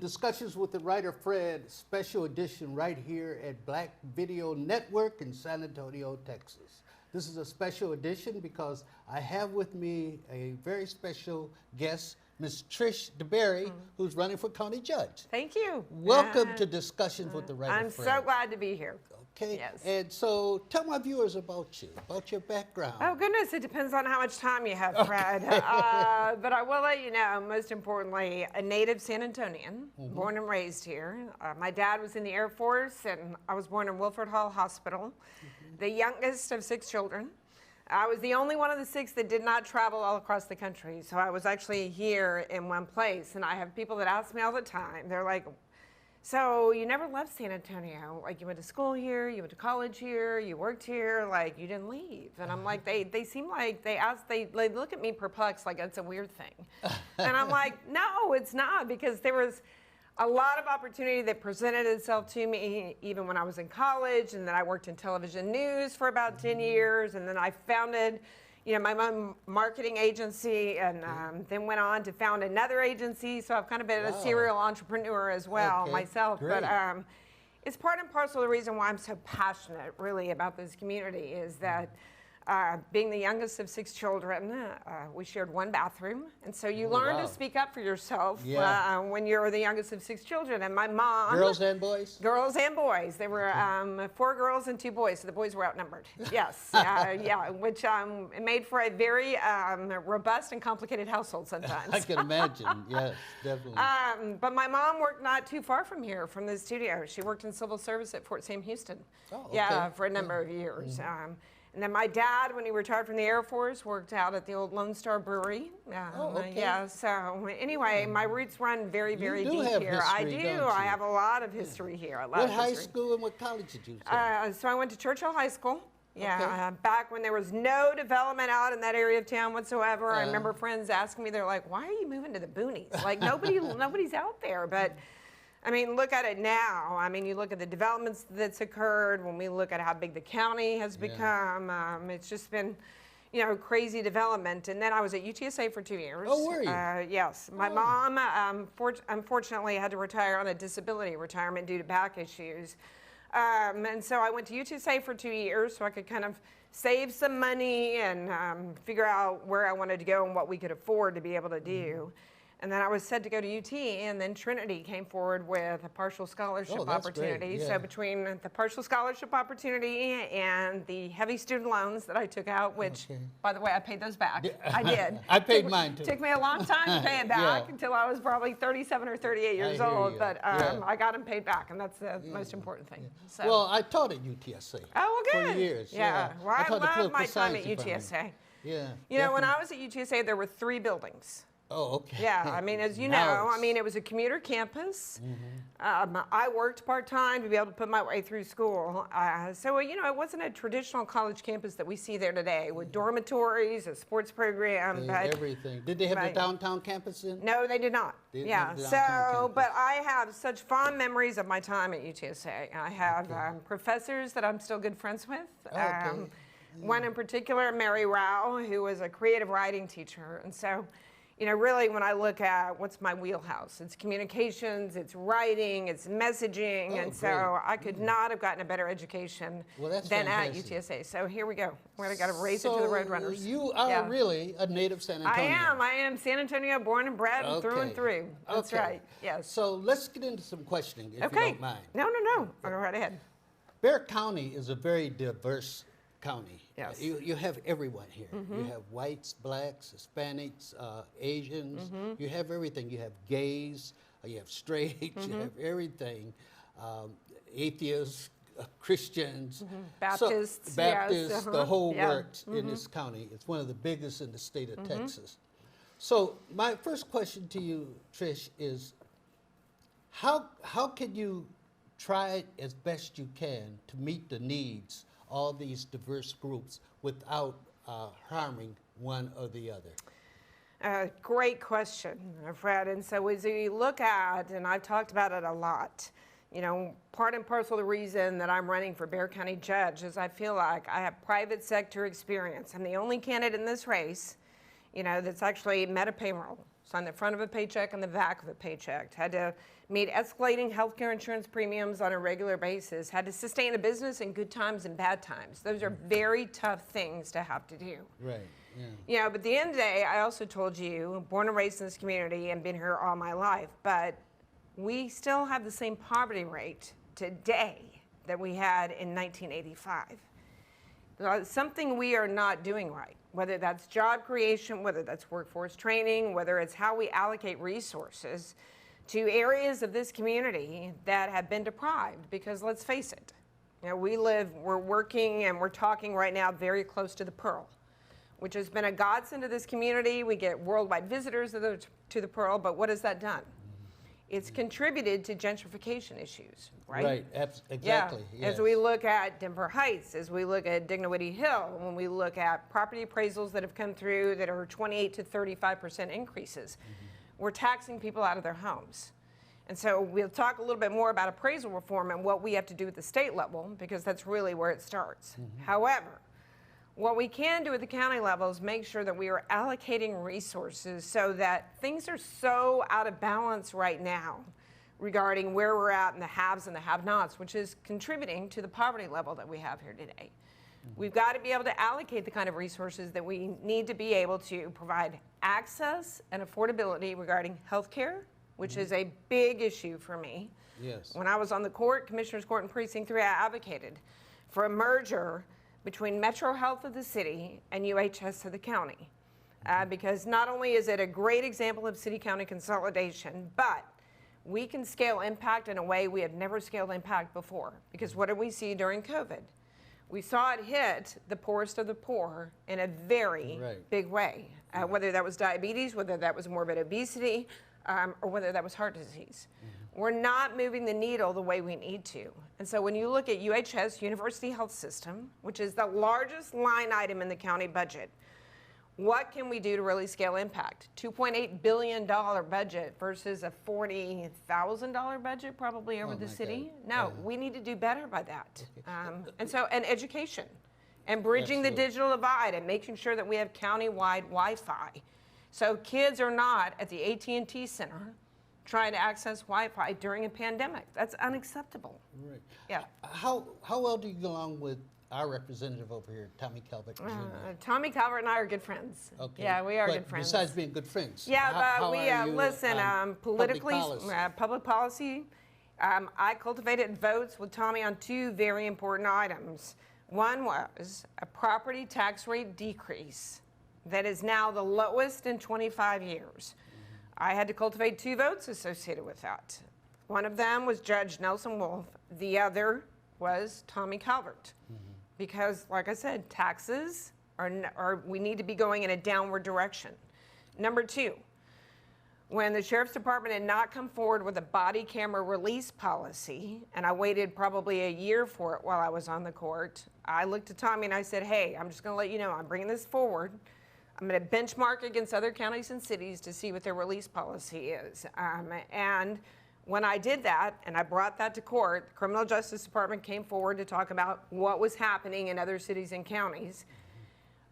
Discussions with the Writer Fred special edition right here at Black Video Network in San Antonio, Texas. This is a special edition because I have with me a very special guest, Ms. Trish DeBerry, who's running for county judge. Thank you. Welcome to Discussions with the Writer I'm Fred. so glad to be here. Okay, Yes. and so tell my viewers about you, about your background. Oh goodness, it depends on how much time you have, Fred. But I will let you know, most importantly, a native San Antonian, born and raised here. My dad was in the Air Force, and I was born in Wilford Hall Hospital, the youngest of 6 children. I was the only one of the 6 that did not travel all across the country, so I was actually here in one place. And I have people that ask me all the time, they're like, so you never left San Antonio? Like, you went to school here, you went to college here, you worked here, like you didn't leave. And I'm like, they seem like they look at me perplexed, like it's a weird thing. And I'm like, no, it's not, because there was a lot of opportunity that presented itself to me even when I was in college, and then I worked in television news for about 10 years, and then I founded my own marketing agency, and then went on to found another agency. So I've kind of been a serial entrepreneur as well myself. Great. But it's part and parcel of the reason why I'm so passionate really about this community is that being the youngest of 6 children, we shared one bathroom. And so you learn to speak up for yourself when you're the youngest of 6 children. And my mom... Girls and boys? Girls and boys. There were 4 girls and 2 boys, so the boys were outnumbered. Yes, which made for a very robust and complicated household sometimes. I can imagine, yes, definitely. But my mom worked not too far from here, from the studio. She worked in civil service at Fort Sam Houston. Oh, okay. For a number of years. And then my dad, when he retired from the Air Force, worked out at the old Lone Star Brewery. So anyway, my roots run very, very deep here. I do. I have a lot of history here. A lot what of high history. school and what college did you say? So I went to Churchill High School. Back when there was no development out in that area of town whatsoever. I remember friends asking me, they're like, why are you moving to the boonies? Like, nobody's out there. But I mean, look at it now. I mean, you look at the developments that's occurred. When we look at how big the county has become, it's just been, crazy development. And then I was at UTSA for 2 years. Oh, were you? Yes. My mom, unfortunately, had to retire on a disability retirement due to back issues. And so I went to UTSA for 2 years so I could kind of save some money and figure out where I wanted to go and what we could afford to be able to do. And then I was said to go to UT, and then Trinity came forward with a partial scholarship opportunity. Great. So between the partial scholarship opportunity and the heavy student loans that I took out, which, by the way, I paid those back. I did. I paid mine too. Took me a long time to pay it back until I was probably 37 or 38 years old. But I got them paid back, and that's the most important thing. So. Well, I taught at UTSA. Oh, well, good. For years. Well, I love my time at department. UTSA. Yeah. When I was at UTSA, there were 3 buildings. Oh, okay. Yeah, I mean, as you know, it was a commuter campus. I worked part-time to be able to put my way through school. So, it wasn't a traditional college campus that we see there today with dormitories, a sports program. Everything. Did they have the downtown campus then? No, they did not. But I have such fond memories of my time at UTSA. I have professors that I'm still good friends with. One in particular, Mary Rao, who was a creative writing teacher. And so, really when I look at what's my wheelhouse, it's communications, it's writing, it's messaging, and so I could not have gotten a better education than at UTSA. So here we go. We're going to race it to the Roadrunners. You are really a native San Antonio. I am San Antonio, born and bred, and through and through. That's right. Yes. So let's get into some questioning, if you don't mind. No. I'll go right ahead. Bexar County is a very diverse county. Yes. You have everyone here. You have whites, blacks, Hispanics, Asians. You have everything. You have gays, you have straights, you have everything. Atheists, Christians, Baptists, the whole works in this county. It's one of the biggest in the state of Texas. So my first question to you, Trish, is how can you try as best you can to meet the needs all these diverse groups without harming one or the other? Great question, Fred. And so as we look at, and I've talked about it a lot, part and parcel of the reason that I'm running for Bexar County Judge is I feel like I have private sector experience. I'm the only candidate in this race, that's actually met a payroll. on the front of a paycheck and the back of a paycheck, had to meet escalating healthcare insurance premiums on a regular basis, had to sustain a business in good times and bad times. Those are very tough things to have to do. Right. Yeah. You know, but at the end of the day, I also told you, born and raised in this community and been here all my life, but we still have the same poverty rate today that we had in 1985. Something we are not doing right, whether that's job creation, whether that's workforce training, whether it's how we allocate resources to areas of this community that have been deprived, because let's face it, you know, we're working and we're talking right now very close to the Pearl, which has been a godsend to this community. We get worldwide visitors to the Pearl, but what has that done? It's contributed to gentrification issues, right? Right, exactly. Yeah. Yes. As we look at Denver Heights, as we look at Dignity Hill, when we look at property appraisals that have come through that are 28 to 35% increases, we're taxing people out of their homes. And so we'll talk a little bit more about appraisal reform and what we have to do at the state level, because that's really where it starts. However, what we can do at the county level is make sure that we are allocating resources so that things are so out of balance right now regarding where we're at in the haves and the have-nots, which is contributing to the poverty level that we have here today. We've got to be able to allocate the kind of resources that we need to be able to provide access and affordability regarding healthcare, which is a big issue for me. Yes. When I was on the court, Commissioner's Court in Precinct 3, I advocated for a merger between Metro Health of the city and UHS of the county. Because not only is it a great example of city-county consolidation, but we can scale impact in a way we have never scaled impact before. Because what did we see during COVID? We saw it hit the poorest of the poor in a very big way, whether that was diabetes, whether that was morbid obesity, or whether that was heart disease. We're not moving the needle the way we need to. And so when you look at UHS, University Health System, which is the largest line item in the county budget, what can we do to really scale impact? $2.8 billion budget versus a $40,000 budget probably over the city? God. No, we need to do better by that. And education and bridging the digital divide and making sure that we have county-wide Wi-Fi. So kids are not at the AT&T Center trying to access Wi-Fi during a pandemic. That's unacceptable. Right. Yeah. How well do you get along with our representative over here, Tommy Calvert Jr.? Tommy Calvert and I are good friends. Okay. Yeah, we are good friends. Besides being good friends. Yeah, how we are you listen. on Politically, public policy? I cultivated votes with Tommy on two very important items. One was a property tax rate decrease that is now the lowest in 25 years. I had to cultivate two votes associated with that. One of them was Judge Nelson Wolf. The other was Tommy Calvert. Because, like I said, taxes we need to be going in a downward direction. Number two, when the Sheriff's Department had not come forward with a body camera release policy, and I waited probably a year for it while I was on the court, I looked at Tommy and I said, hey, I'm just gonna let you know, I'm bringing this forward. I'm going to benchmark against other counties and cities to see what their release policy is. And when I did that, and I brought that to court, the Criminal Justice Department came forward to talk about what was happening in other cities and counties.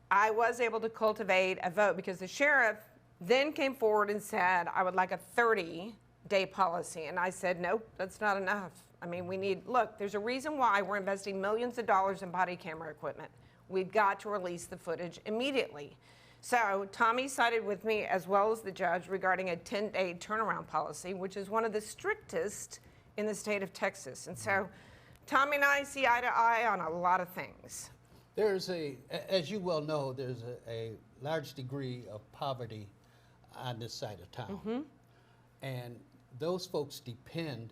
I was able to cultivate a vote because the sheriff then came forward and said, I would like a 30-day policy. And I said, nope, that's not enough. I mean, look, there's a reason why we're investing millions of dollars in body camera equipment. We've got to release the footage immediately. So Tommy sided with me as well as the judge regarding a 10-day turnaround policy, which is one of the strictest in the state of Texas. And so Tommy and I see eye to eye on a lot of things. There's as you well know, there's a large degree of poverty on this side of town. And those folks depend,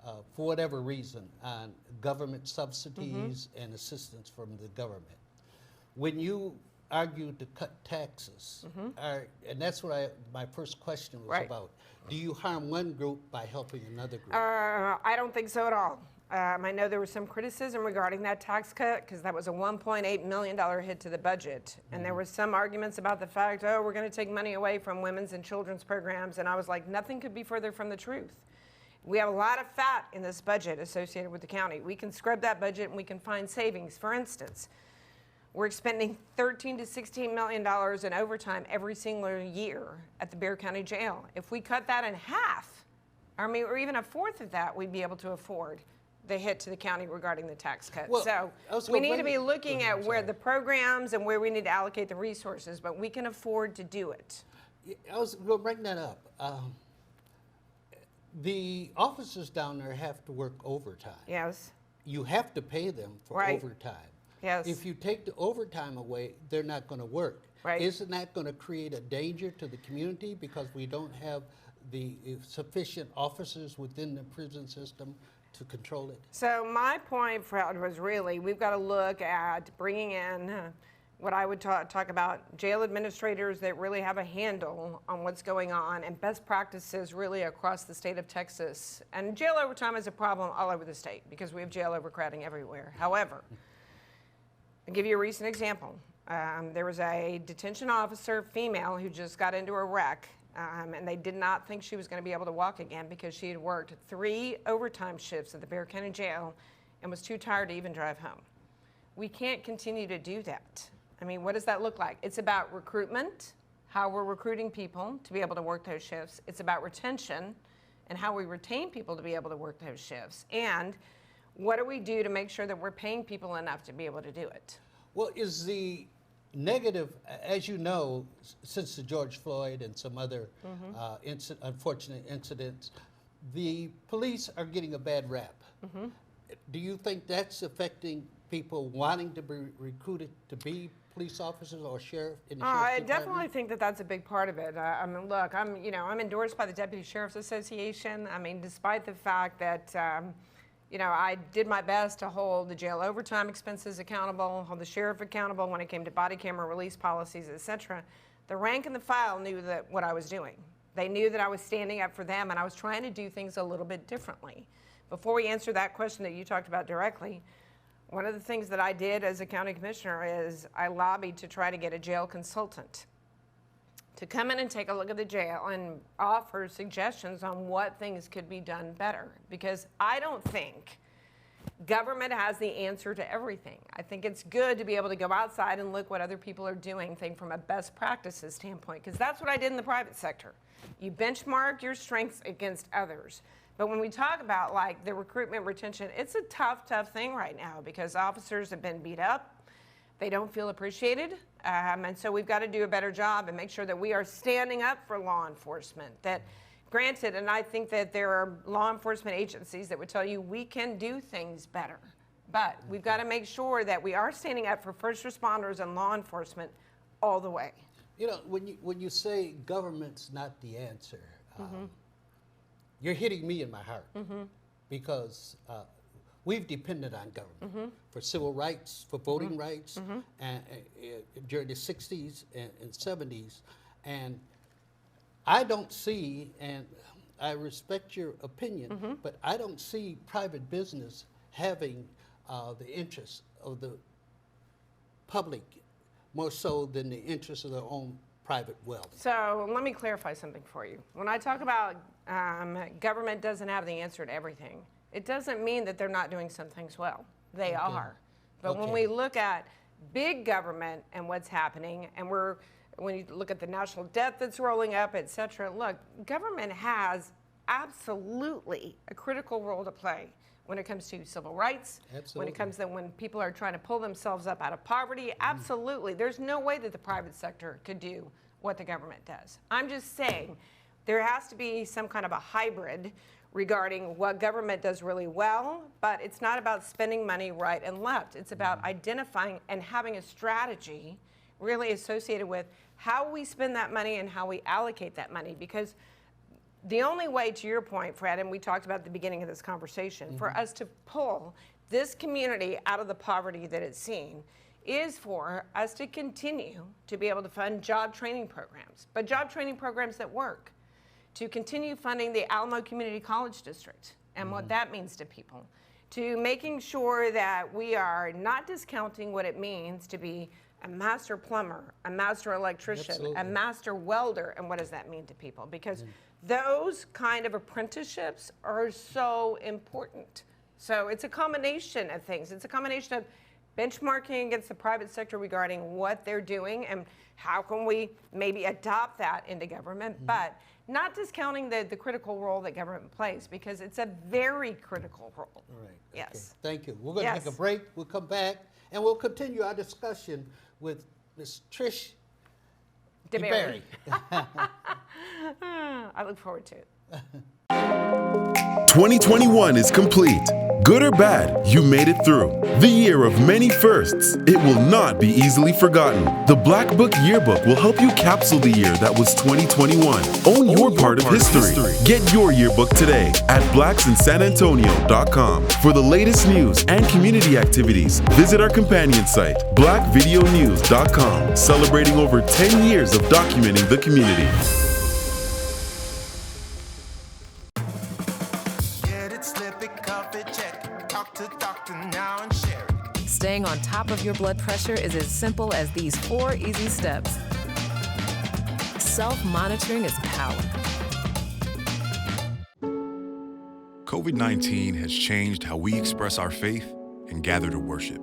for whatever reason, on government subsidies and assistance from the government. When you argued to cut taxes, and that's what my first question was about. Do you harm one group by helping another group? I don't think so at all. I know there was some criticism regarding that tax cut because that was a $1.8 million hit to the budget. And there were some arguments about the fact, oh, we're going to take money away from women's and children's programs. And I was like, nothing could be further from the truth. We have a lot of fat in this budget associated with the county. We can scrub that budget and we can find savings. For instance, We're expending $13 to $16 million in overtime every single year at the Bexar County Jail. If we cut that in half, or even a fourth of that, we'd be able to afford the hit to the county regarding the tax cut. Well, so we need to be looking at where the programs and where we need to allocate the resources, but we can afford to do it. I was going to bring that up. The officers down there have to work overtime. Yes. You have to pay them for overtime. Yes. If you take the overtime away, they're not going to work. Right. Isn't that going to create a danger to the community because we don't have the sufficient officers within the prison system to control it? So my point, Fred, was really we've got to look at bringing in what I would talk about jail administrators that really have a handle on what's going on and best practices really across the state of Texas. And jail overtime is a problem all over the state because we have jail overcrowding everywhere. However, I'll give you a recent example. There was a detention officer, female, who just got into a wreck, and they did not think she was going to be able to walk again because she had worked 3 overtime shifts at the Bexar County Jail and was too tired to even drive home. We can't continue to do that. I mean, what does that look like? It's about recruitment, how we're recruiting people to be able to work those shifts. It's about retention and how we retain people to be able to work those shifts. And what do we do to make sure that we're paying people enough to be able to do it? Well, is the negative, as you know, since the George Floyd and some other unfortunate incidents, the police are getting a bad rap. Do you think that's affecting people wanting to be recruited to be police officers or sheriff in the sheriff's I department? definitely think that that's a big part of it. I mean, look, I'm endorsed by the Deputy Sheriff's Association. I mean, despite the fact that I did my best to hold the jail overtime expenses accountable, hold the sheriff accountable when it came to body camera release policies, etc. The rank and the file knew that what I was doing. They knew that I was standing up for them, and I was trying to do things a little bit differently. Before we answer that question that you talked about directly, one of the things that I did as a county commissioner is I lobbied to try to get a jail consultant to come in and take a look at the jail and offer suggestions on what things could be done better. Because I don't think government has the answer to everything. I think it's good to be able to go outside and look what other people are doing, think from a best practices standpoint, because that's what I did in the private sector. You benchmark your strengths against others. But when we talk about like the recruitment retention, it's a tough thing right now because officers have been beat up. They don't feel appreciated. And so we've got to do a better job and make sure that we are standing up for law enforcement. That granted, and I think that there are law enforcement agencies that would tell you we can do things better. But we've got to make sure that we are standing up for first responders and law enforcement all the way. You know, when you say government's not the answer, you're hitting me in my heart because we've depended on government for civil rights, for voting rights, and during the 60s and 70s. And I don't see, and I respect your opinion, but I don't see private business having the interests of the public more so than the interests of their own private wealth. So let me clarify something for you. When I talk about government doesn't have the answer to everything, it doesn't mean that they're not doing some things well. They are. But when we look at big government and what's happening, and when you look at the national debt that's rolling up, et cetera, look, government has absolutely a critical role to play when it comes to civil rights, when it comes to when people are trying to pull themselves up out of poverty, absolutely. There's no way that the private sector could do what the government does. I'm just saying there has to be some kind of a hybrid regarding what government does really well, but it's not about spending money right and left. It's about identifying and having a strategy really associated with how we spend that money and how we allocate that money. Because the only way, to your point, Fred, and we talked about at the beginning of this conversation, for us to pull this community out of the poverty that it's seen is for us to continue to be able to fund job training programs, but job training programs that work, to continue funding the Alamo Community College District and what that means to people, to making sure that we are not discounting what it means to be a master plumber, a master electrician, a master welder, and what does that mean to people? Because those kind of apprenticeships are so important. So it's a combination of things. It's a combination of benchmarking against the private sector regarding what they're doing and how can we maybe adopt that into government, but not discounting the critical role that government plays, because it's a very critical role. All right. Yes. Okay. Thank you. We're going to Yes. take a break. We'll come back, and we'll continue our discussion with Ms. Trish DeBerry. I look forward to it. 2021 is complete. Good or bad, you made it through. The year of many firsts. It will not be easily forgotten. The Blackbook Yearbook will help you capsule the year that was 2021. Own your part of history. Get your yearbook today at blacksinsanantonio.com. For the latest news and community activities, visit our companion site, blackvideonews.com, celebrating over 10 years of documenting the community. Staying on top of your blood pressure is as simple as these 4 easy steps. Self-monitoring is power. COVID-19 has changed how we express our faith and gather to worship.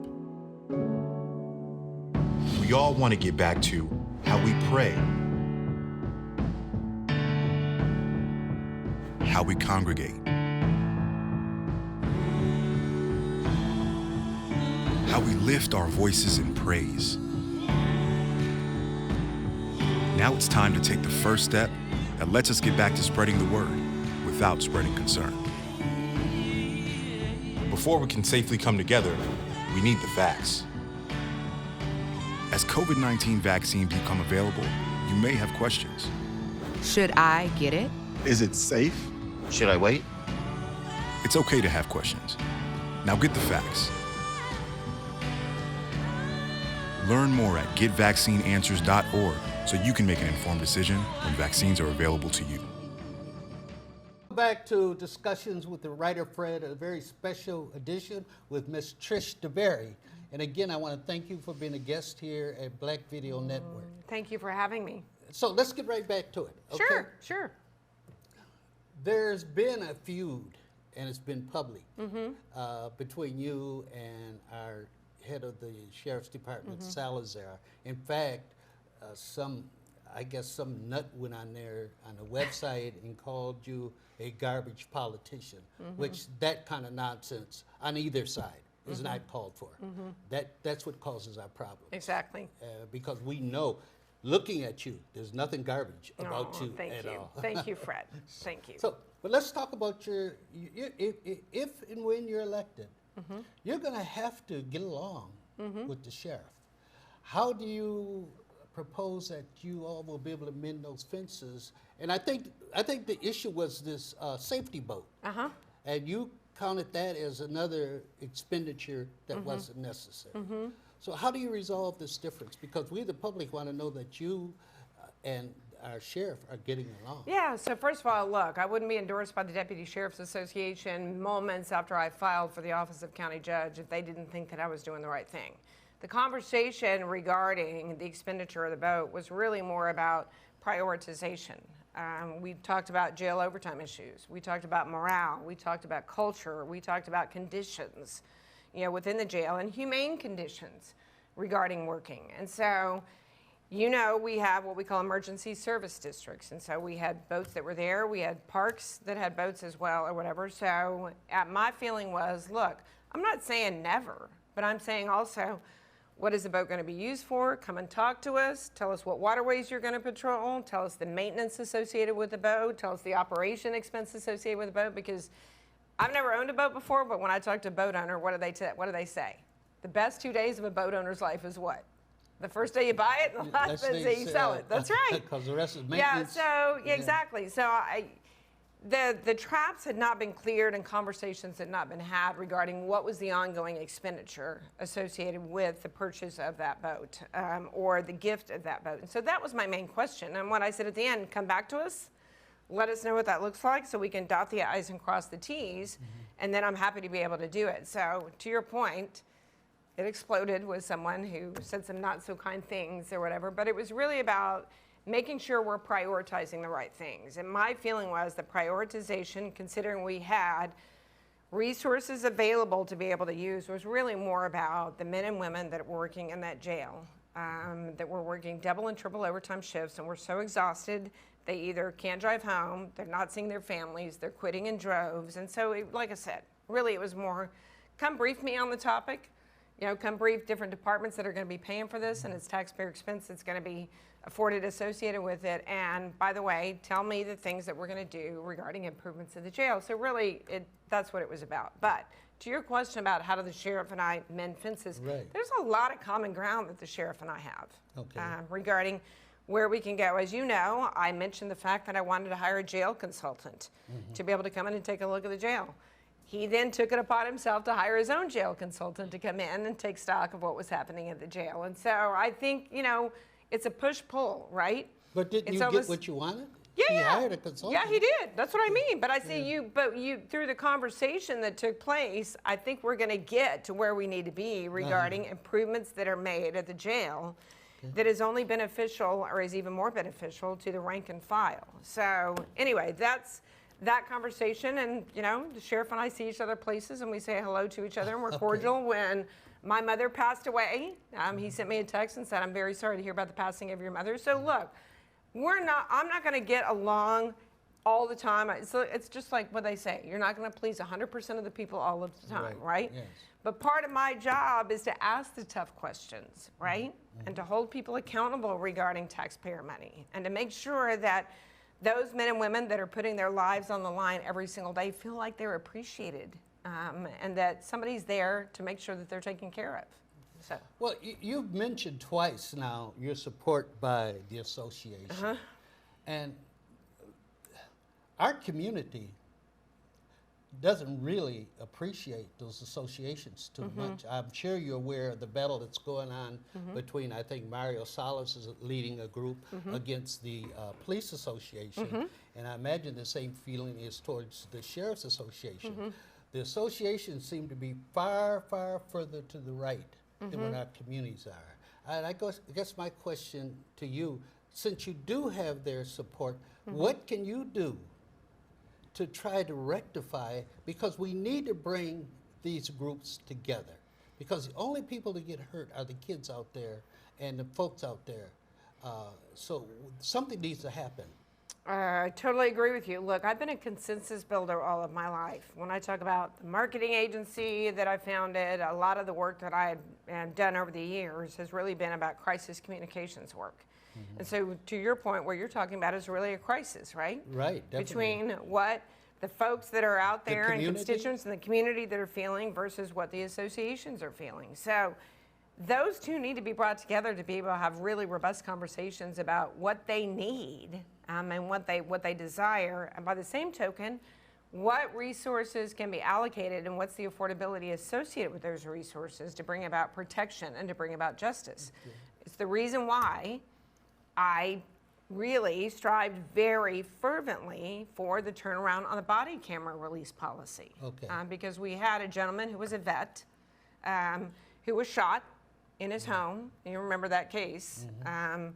We all want to get back to how we pray, How we congregate, how we lift our voices in praise. Now it's time to take the first step that lets us get back to spreading the word without spreading concern. before we can safely come together, we need the facts. As COVID-19 vaccines become available, you may have questions. Should I get it? Is it safe? Should I wait? It's okay to have questions. Now get the facts. Learn more at getvaccineanswers.org so you can make an informed decision when vaccines are available to you. Back to discussions with the writer Fred, a very special edition with Miss Trish DeBerry. And again, I want to thank you for being a guest here at Black Video Network. Thank you for having me. So let's get right back to it. Okay? Sure. There's been a feud, and it's been public, between you and our head of the Sheriff's Department, Salazar. In fact, some nut went on there on the website and called you a garbage politician, which that kind of nonsense on either side is not called for. That's what causes our problem. Exactly. Because we know, looking at you, there's nothing garbage about you at all. Thank you, Fred. Thank you. So, but let's talk about if and when you're elected, you're going to have to get along with the sheriff. How do you propose that you all will be able to mend those fences? And I think the issue was this safety boat, and you counted that as another expenditure that wasn't necessary. So how do you resolve this difference? Because we, the public, want to know that you and our sheriff are getting along. Yeah, so first of all, look, I wouldn't be endorsed by the Deputy Sheriff's Association moments after I filed for the office of county judge if they didn't think that I was doing the right thing. The conversation regarding the expenditure of the boat was really more about prioritization. We talked about jail overtime issues. We talked about morale. We talked about culture. We talked about conditions, within the jail and humane conditions regarding working. And so, we have what we call emergency service districts. And so we had boats that were there. We had parks that had boats as well or whatever. So my feeling was, look, I'm not saying never, but I'm saying also, what is the boat going to be used for? Come and talk to us. Tell us what waterways you're going to patrol. Tell us the maintenance associated with the boat. Tell us the operation expense associated with the boat. Because I've never owned a boat before, but when I talk to a boat owner, what do they say? The best 2 days of a boat owner's life is what? The first day you buy it and the last day you sell it. That's right. Because the rest is maintenance. Exactly. So the traps had not been cleared and conversations had not been had regarding what was the ongoing expenditure associated with the purchase of that boat or the gift of that boat. And so that was my main question. And what I said at the end, come back to us, let us know what that looks like so we can dot the I's and cross the T's, and then I'm happy to be able to do it. So to your point, it exploded with someone who said some not so kind things or whatever, but it was really about making sure we're prioritizing the right things. And my feeling was the prioritization, considering we had resources available to be able to use was really more about the men and women that were working in that jail, that were working double and triple overtime shifts and were so exhausted they either can't drive home, they're not seeing their families, they're quitting in droves. And so, like I said, really it was more, come brief me on the topic, come brief different departments that are going to be paying for this, and it's taxpayer expense that's going to be afforded associated with it. And by the way, tell me the things that we're going to do regarding improvements to the jail. So really, that's what it was about. But to your question about how do the sheriff and I mend fences, there's a lot of common ground that the sheriff and I have regarding where we can go. As you know, I mentioned the fact that I wanted to hire a jail consultant to be able to come in and take a look at the jail. He then took it upon himself to hire his own jail consultant to come in and take stock of what was happening at the jail. And so I think, it's a push-pull, right? But didn't you get what you wanted? Yeah, he hired a consultant. Yeah, he did. That's what I mean. But I say you through the conversation that took place, I think we're going to get to where we need to be regarding improvements that are made at the jail that is only beneficial or is even more beneficial to the rank and file. So anyway, that's that conversation. And, the sheriff and I see each other places and we say hello to each other and we're cordial. When my mother passed away, he sent me a text and said, I'm very sorry to hear about the passing of your mother. So look, I'm not going to get along all the time. It's just like what they say. You're not going to please 100% of the people all of the time, right? Yes. But part of my job is to ask the tough questions, right? And to hold people accountable regarding taxpayer money and to make sure that those men and women that are putting their lives on the line every single day feel like they're appreciated and that somebody's there to make sure that they're taken care of. So. Well, you've mentioned twice now your support by the association. And our community doesn't really appreciate those associations too much. I'm sure you're aware of the battle that's going on between, I think Mario Salas is leading a group against the police association. And I imagine the same feeling is towards the sheriff's association. The associations seem to be far, far further to the right than what our communities are. And I guess my question to you, since you do have their support, what can you do to try to rectify, because we need to bring these groups together, because the only people that get hurt are the kids out there and the folks out there. So something needs to happen. I totally agree with you. Look, I've been a consensus builder all of my life. When I talk about the marketing agency that I founded, a lot of the work that I had done over the years has really been about crisis communications work. And so to your point, what you're talking about is really a crisis, right? Right, definitely. Between what the folks that are out there and constituents in the community that are feeling versus what the associations are feeling. So those two need to be brought together to be able to have really robust conversations about what they need and what they desire. And by the same token, what resources can be allocated and what's the affordability associated with those resources to bring about protection and to bring about justice. It's the reason why I really strived very fervently for the turnaround on the body camera release policy. Because we had a gentleman who was a vet who was shot in his home. You remember that case. And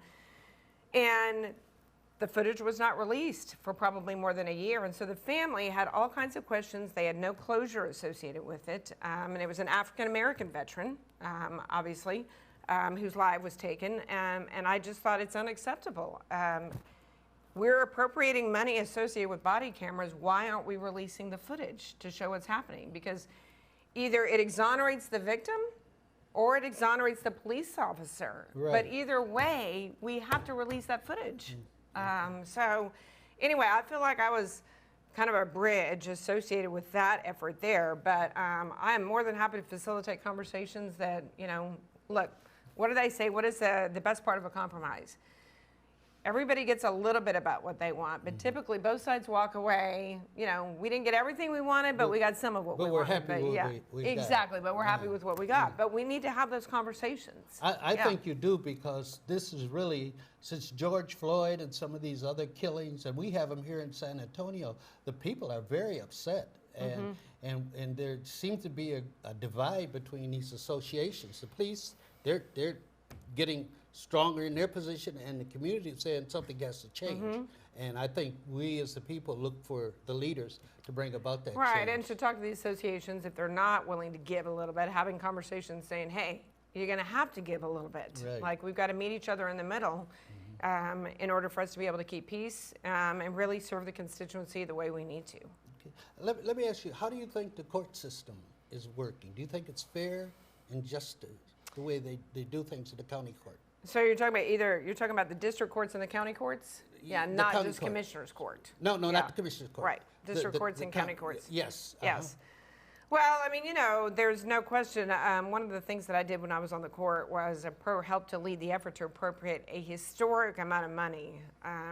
the footage was not released for probably more than a year. And so the family had all kinds of questions. They had no closure associated with it. And it was an African-American veteran, obviously, whose life was taken. And I just thought it's unacceptable. We're appropriating money associated with body cameras. Why aren't we releasing the footage to show what's happening? Because either it exonerates the victim or it exonerates the police officer. But either way, we have to release that footage. So anyway, I feel like I was kind of a bridge associated with that effort there. But I am more than happy to facilitate conversations that, look, what do they say? What is the best part of a compromise? Everybody gets a little bit about what they want, but typically both sides walk away. We didn't get everything we wanted, but we got some of what we wanted. But we're happy with what we got. Exactly, but we're happy with what we got. But we need to have those conversations. I think you do, because this is really, since George Floyd and some of these other killings, and we have them here in San Antonio, the people are very upset. And there seems to be a divide between these associations. The police, they're getting stronger in their position, and the community is saying something has to change. And I think we as the people look for the leaders to bring about that Right, change. and to talk to the associations, if they're not willing to give a little bit, having conversations saying, hey, you're going to have to give a little bit. Right. Like, we've got to meet each other in the middle in order for us to be able to keep peace and really serve the constituency the way we need to. Okay. Let me ask you, how do you think the court system is working? Do you think it's fair and just the way they do things in the county court? So you're talking about the district courts and the county courts? Yeah, The not county just court. commissioner's court. No, Yeah. not the commissioner's court. Right, district courts and county courts. Yes. Yes. Well, I mean, there's no question. One of the things that I did when I was on the court was help to lead the effort to appropriate a historic amount of money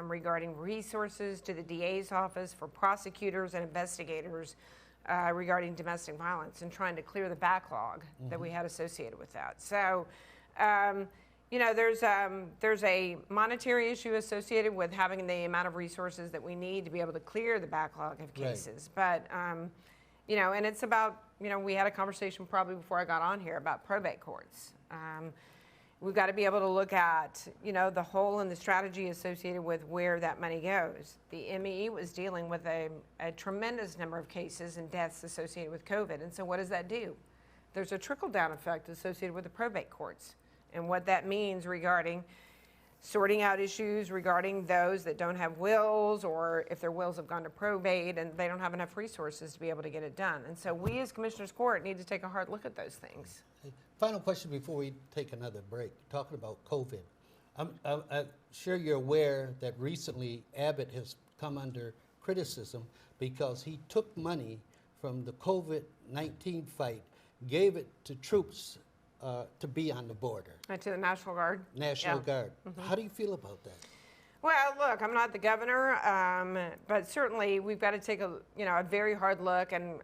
regarding resources to the DA's office for prosecutors and investigators regarding domestic violence and trying to clear the backlog that we had associated with that. So, there's a monetary issue associated with having the amount of resources that we need to be able to clear the backlog of cases. But, and it's about, we had a conversation probably before I got on here about probate courts. We've got to be able to look at, the whole and the strategy associated with where that money goes. The ME was dealing with a tremendous number of cases and deaths associated with COVID. And so what does that do? There's a trickle-down effect associated with the probate courts and what that means regarding sorting out issues regarding those that don't have wills, or if their wills have gone to probate and they don't have enough resources to be able to get it done. And so we as Commissioners Court need to take a hard look at those things. Final question before we take another break. Talking about COVID, I'm sure you're aware that recently Abbott has come under criticism because he took money from the COVID-19 fight, gave it to troops to be on the border. To the National Guard. National Guard. How do you feel about that? Well, look, I'm not the governor, but certainly we've got to take a very hard look and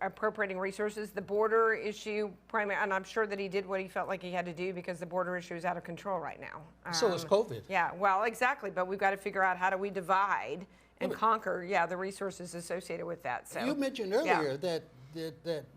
appropriating resources. The border issue, and I'm sure that he did what he felt like he had to do because the border issue is out of control right now. So is COVID. Yeah, well, exactly, but we've got to figure out how do we divide and conquer, the resources associated with that. So you mentioned earlier that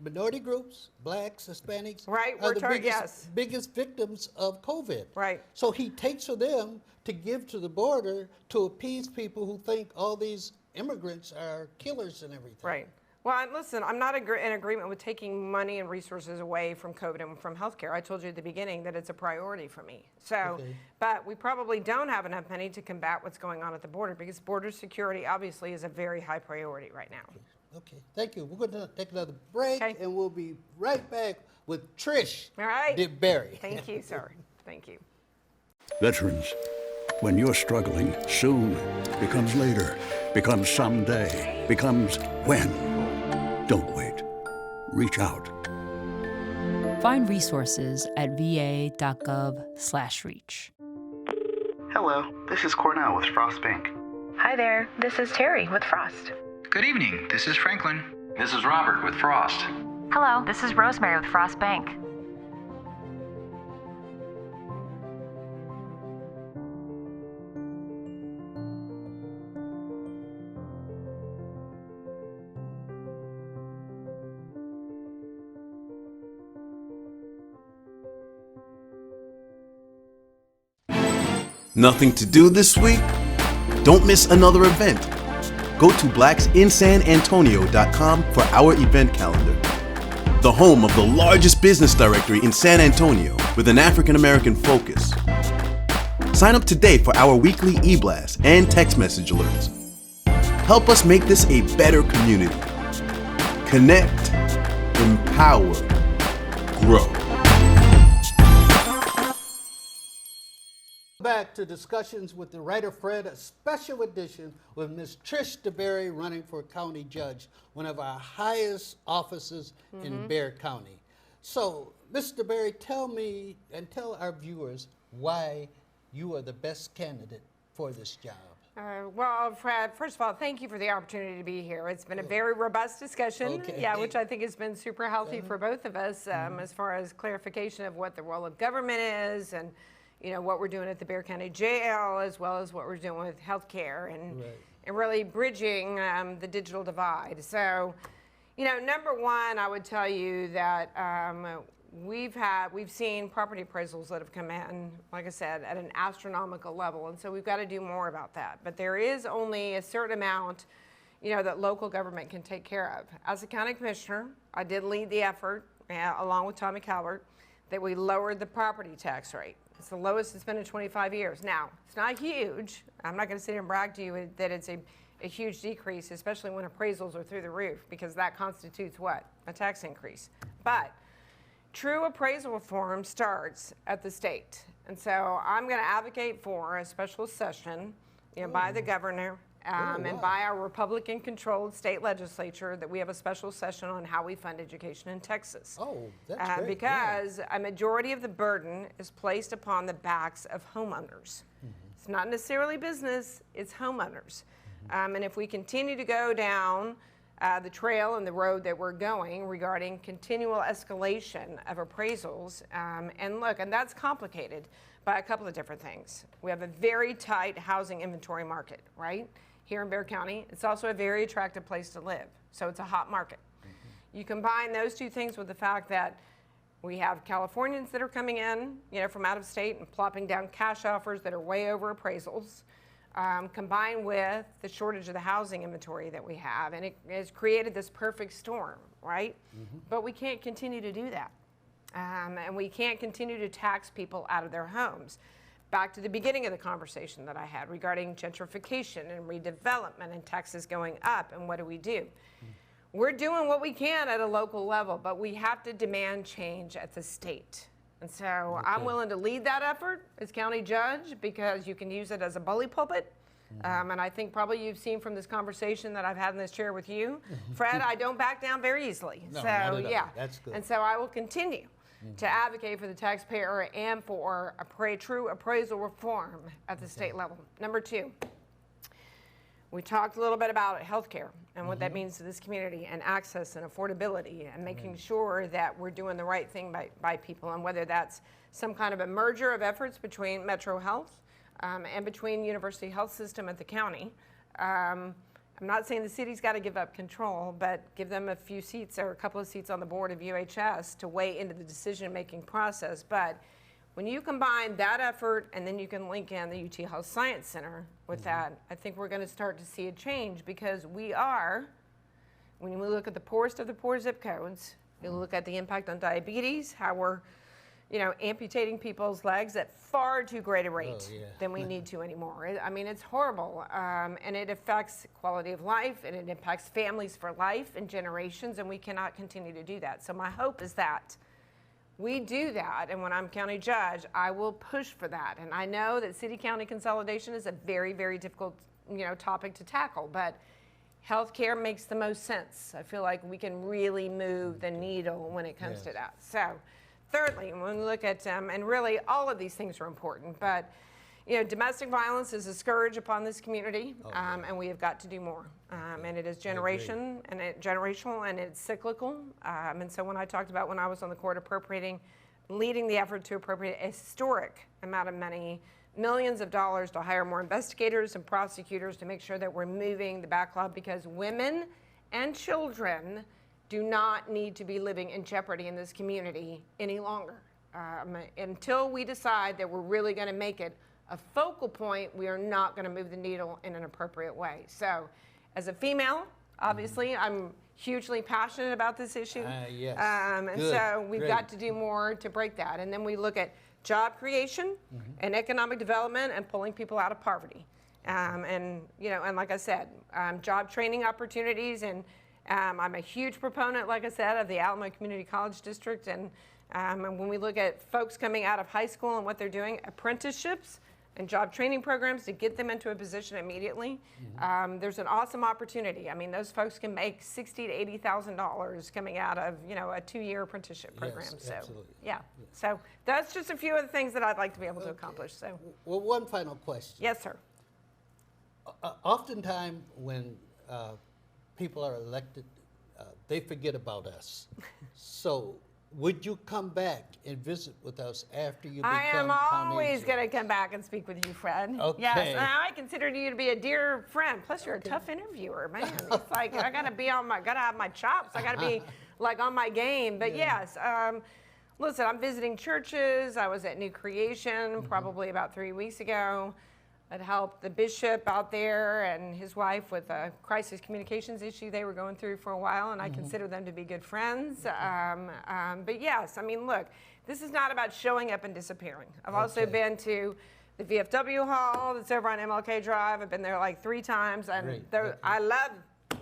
minority groups, blacks, Hispanics, right, are the biggest victims of COVID. Right. So he takes from them to give to the border to appease people who think all these immigrants are killers and everything. Right. Well, and listen, I'm not in agreement with taking money and resources away from COVID and from healthcare. I told you at the beginning that it's a priority for me. So, but we probably don't have enough money to combat what's going on at the border because border security obviously is a very high priority right now. Okay, thank you. We're going to take another break, and we'll be right back with Trish. All right. DeBerry. Thank you, sir. Thank you. Veterans, when you're struggling, soon becomes later, becomes someday, becomes when. Don't wait. Reach out. Find resources at va.gov/reach. Hello, this is Cornell with Frost Bank. Hi there, this is Terry with Frost. Good evening, this is Franklin. This is Robert with Frost. Hello, this is Rosemary with Frost Bank. Nothing to do this week? Don't miss another event. Go to blacksinsanantonio.com for our event calendar. The home of the largest business directory in San Antonio with an African American focus. Sign up today for our weekly e-blast and text message alerts. Help us make this a better community. Connect, empower, grow. Back to discussions with the writer Fred, a special edition with Ms. Trish DeBerry running for county judge, one of our highest offices in Bexar County. So, Ms. DeBerry, tell me and tell our viewers why you are the best candidate for this job. Well, Fred, first of all, thank you for the opportunity to be here. It's been a very robust discussion, which I think has been super healthy for both of us as far as clarification of what the role of government is and what we're doing at the Bexar County Jail, as well as what we're doing with healthcare and really bridging the digital divide. So, number one, I would tell you that we've seen property appraisals that have come in, like I said, at an astronomical level, and so we've got to do more about that. But there is only a certain amount, that local government can take care of. As a county commissioner, I did lead the effort, along with Tommy Calvert, that we lowered the property tax rate. It's the lowest it's been in 25 years. Now, it's not huge. I'm not going to sit here and brag to you that it's a huge decrease, especially when appraisals are through the roof, because that constitutes what? A tax increase. But true appraisal reform starts at the state. And so I'm going to advocate for a special session by the governor and by our Republican-controlled state legislature, that we have a special session on how we fund education in Texas. Oh, that's great. Because a majority of the burden is placed upon the backs of homeowners. It's not necessarily business, it's homeowners. And if we continue to go down the trail and the road that we're going regarding continual escalation of appraisals, and that's complicated by a couple of different things. We have a very tight housing inventory market, right? Here in Bexar County. It's also a very attractive place to live. So it's a hot market. You combine those two things with the fact that we have Californians that are coming in, from out of state and plopping down cash offers that are way over appraisals, combined with the shortage of the housing inventory that we have. And it has created this perfect storm, right? But we can't continue to do that. And we can't continue to tax people out of their homes. Back to the beginning of the conversation that I had regarding gentrification and redevelopment and taxes going up, and what do? We're doing what we can at a local level, but we have to demand change at the state. And so I'm willing to lead that effort as county judge, because you can use it as a bully pulpit. And I think probably you've seen from this conversation that I've had in this chair with you, Fred, I don't back down very easily. No, so not at all. yeah, That's good. And so I will continue to advocate for the taxpayer and for true appraisal reform at the state level. Number 2, we talked a little bit about healthcare and what that means to this community, and access and affordability, and making sure that we're doing the right thing by people, and whether that's some kind of a merger of efforts between Metro Health and between University Health System at the county. I'm not saying the city's got to give up control, but give them a few seats or a couple of seats on the board of UHS to weigh into the decision-making process. But when you combine that effort, and then you can link in the UT Health Science Center with that, I think we're going to start to see a change, because we are, when we look at the poorest of the poor zip codes, you look at the impact on diabetes, how we're amputating people's legs at far too great a rate than we need to anymore. I mean, it's horrible, and it affects quality of life, and it impacts families for life and generations, and we cannot continue to do that. So my hope is that we do that, and when I'm county judge, I will push for that. And I know that city-county consolidation is a very, very difficult, topic to tackle, but healthcare makes the most sense. I feel like we can really move the needle when it comes to that. So. Thirdly, when we look at, and really all of these things are important, but domestic violence is a scourge upon this community, and we have got to do more. And it is generational, and it's cyclical. And so when I talked about when I was on the court leading the effort to appropriate a historic amount of money, millions of dollars to hire more investigators and prosecutors to make sure that we're moving the backlog, because women and children do not need to be living in jeopardy in this community any longer. Until we decide that we're really going to make it a focal point, we are not going to move the needle in an appropriate way. So, as a female, obviously, I'm hugely passionate about this issue. Yes. And so we've got to do more to break that. And then we look at job creation and economic development and pulling people out of poverty. And like I said, job training opportunities, and I'm a huge proponent, like I said, of the Alamo Community College District, and when we look at folks coming out of high school and what they're doing, apprenticeships and job training programs to get them into a position immediately, there's an awesome opportunity. I mean, those folks can make $60,000 to $80,000 coming out of a 2-year apprenticeship program. Yes, so absolutely. yeah, so that's just a few of the things that I'd like to be able to accomplish. So, well, one final question. Yes, sir. Oftentimes when people are elected, they forget about us. So would you come back and visit with us after you become I am always judge? going to come back and speak with you, Fred. Okay. Yes, I consider you to be a dear friend. Plus, you're a tough interviewer, man. It's like I got to have my chops. I got to be like on my game. But yes, Listen, I'm visiting churches. I was at New Creation probably about 3 weeks ago. I'd helped the bishop out there and his wife with a crisis communications issue they were going through for a while, and I consider them to be good friends. But yes, I mean, look, this is not about showing up and disappearing. I've also been to the VFW hall that's over on MLK Drive. I've been there like 3 times, and I love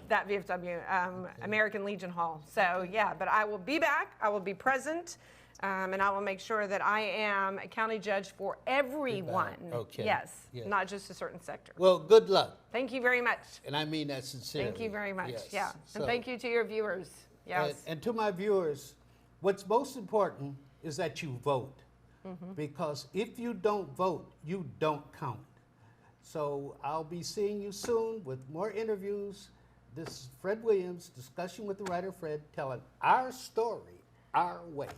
that VFW, American Legion Hall. So yeah, but I will be back. I will be present. And I will make sure that I am a county judge for everyone. Okay. Yes, not just a certain sector. Well, good luck. Thank you very much. And I mean that sincerely. Thank you very much. Yes. Yeah. So, and thank you to your viewers. Yes. And to my viewers, what's most important is that you vote. Because if you don't vote, you don't count. So I'll be seeing you soon with more interviews. This is Fred Williams, Discussion with the Writer Fred, telling our story our way.